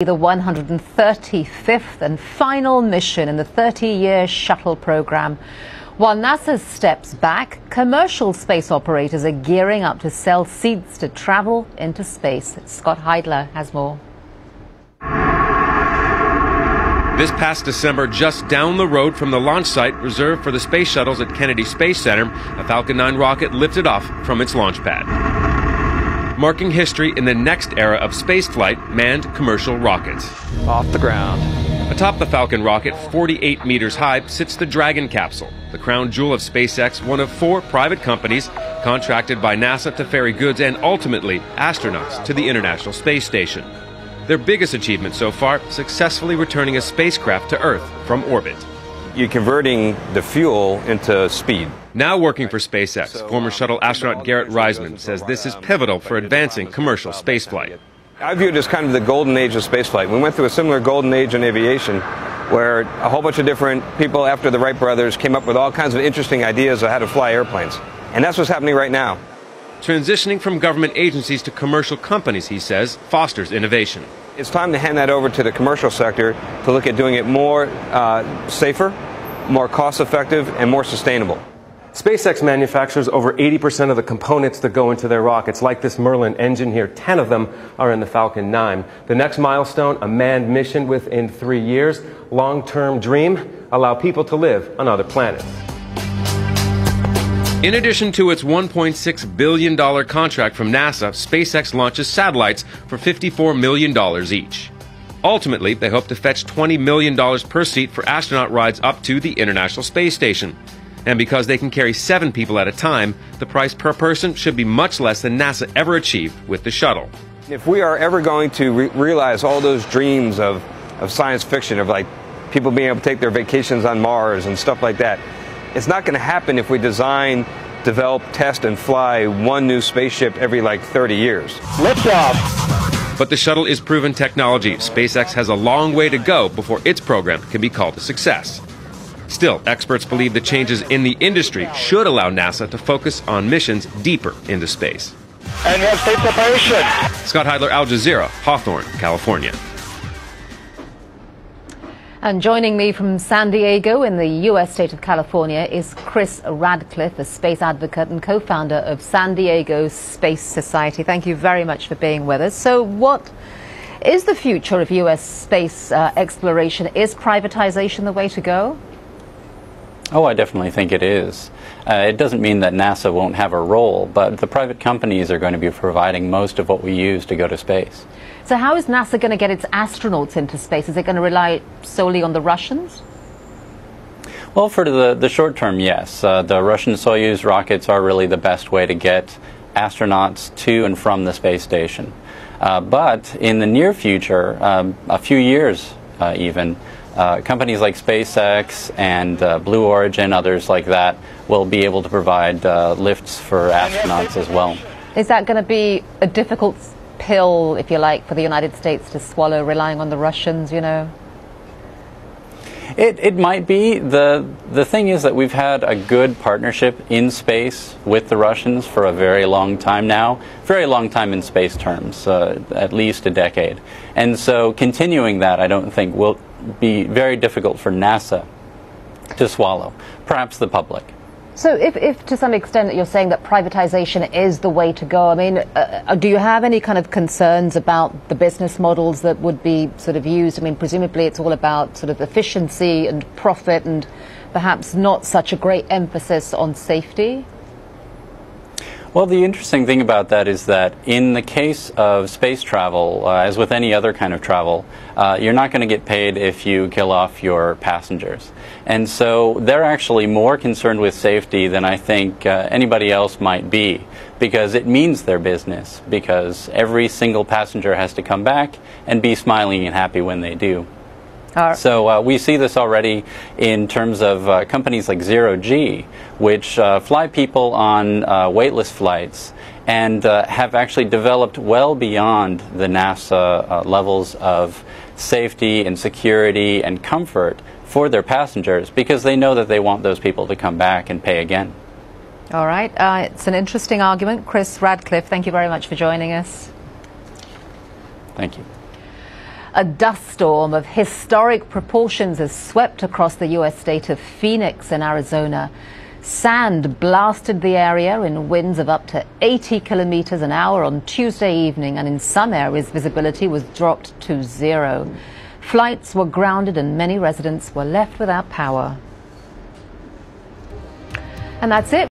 The 135th and final mission in the 30-year shuttle program. While NASA steps back, commercial space operators are gearing up to sell seats to travel into space. Scott Heidler has more. This past December, just down the road from the launch site reserved for the space shuttles at Kennedy Space Center, a Falcon 9 rocket lifted off from its launch pad, marking history in the next era of spaceflight, manned commercial rockets. Off the ground. Atop the Falcon rocket, 48 meters high, sits the Dragon capsule, the crown jewel of SpaceX, one of 4 private companies contracted by NASA to ferry goods and ultimately astronauts to the International Space Station. Their biggest achievement so far, successfully returning a spacecraft to Earth from orbit. You're converting the fuel into speed. Now working for SpaceX, former shuttle astronaut Garrett Reisman says this is pivotal for advancing commercial spaceflight. I view it as kind of the golden age of spaceflight. We went through a similar golden age in aviation where a whole bunch of different people after the Wright brothers came up with all kinds of interesting ideas of how to fly airplanes. And that's what's happening right now. Transitioning from government agencies to commercial companies, he says, fosters innovation. It's time to hand that over to the commercial sector to look at doing it more safer, more cost-effective, and more sustainable. SpaceX manufactures over 80% of the components that go into their rockets, like this Merlin engine here. 10 of them are in the Falcon 9. The next milestone, a manned mission within 3 years. Long-term dream, allow people to live on other planets. In addition to its $1.6 billion contract from NASA, SpaceX launches satellites for $54 million each. Ultimately, they hope to fetch $20 million per seat for astronaut rides up to the International Space Station. And because they can carry 7 people at a time, the price per person should be much less than NASA ever achieved with the shuttle. If we are ever going to realize all those dreams of science fiction, of like people being able to take their vacations on Mars and stuff like that, it's not going to happen if we design, develop, test, and fly one new spaceship every like 30 years. Liftoff. But the shuttle is proven technology. SpaceX has a long way to go before its program can be called a success. Still, experts believe the changes in the industry should allow NASA to focus on missions deeper into space. And we have state preparation. Scott Heidler, Al Jazeera, Hawthorne, California. And joining me from San Diego in the U.S. state of California is Chris Radcliffe, a space advocate and co-founder of San Diego Space Society. Thank you very much for being with us. So what is the future of U.S. space exploration? Is privatization the way to go? Oh, I definitely think it is. It doesn't mean that NASA won't have a role, but the private companies are going to be providing most of what we use to go to space. So how is NASA going to get its astronauts into space? Is it going to rely solely on the Russians? Well, for the short term, yes. The Russian Soyuz rockets are really the best way to get astronauts to and from the space station. But in the near future, a few years even, companies like SpaceX and Blue Origin, others like that, will be able to provide lifts for astronauts as well. Is that going to be a difficult pill, if you like, for the United States to swallow, relying on the Russians, you know? It might be. The thing is that we've had a good partnership in space with the Russians for a very long time now. Very long time in space terms, at least a decade. And so continuing that, I don't think, will be very difficult for NASA to swallow. Perhaps the public. So if to some extent you're saying that privatization is the way to go, I mean, do you have any kind of concerns about the business models that would be sort of used? I mean, presumably it's all about sort of efficiency and profit and perhaps not such a great emphasis on safety? Well, the interesting thing about that is that in the case of space travel, as with any other kind of travel, you're not going to get paid if you kill off your passengers. And so they're actually more concerned with safety than I think anybody else might be, because it means their business, because every single passenger has to come back and be smiling and happy when they do. So we see this already in terms of companies like Zero-G, which fly people on weightless flights and have actually developed well beyond the NASA levels of safety and security and comfort for their passengers, because they know that they want those people to come back and pay again. All right. It's an interesting argument. Chris Radcliffe, thank you very much for joining us. Thank you. A dust storm of historic proportions has swept across the U.S. state of Phoenix in Arizona. Sand blasted the area in winds of up to 80 kilometers an hour on Tuesday evening, and in some areas visibility was dropped to zero. Flights were grounded and many residents were left without power. And that's it.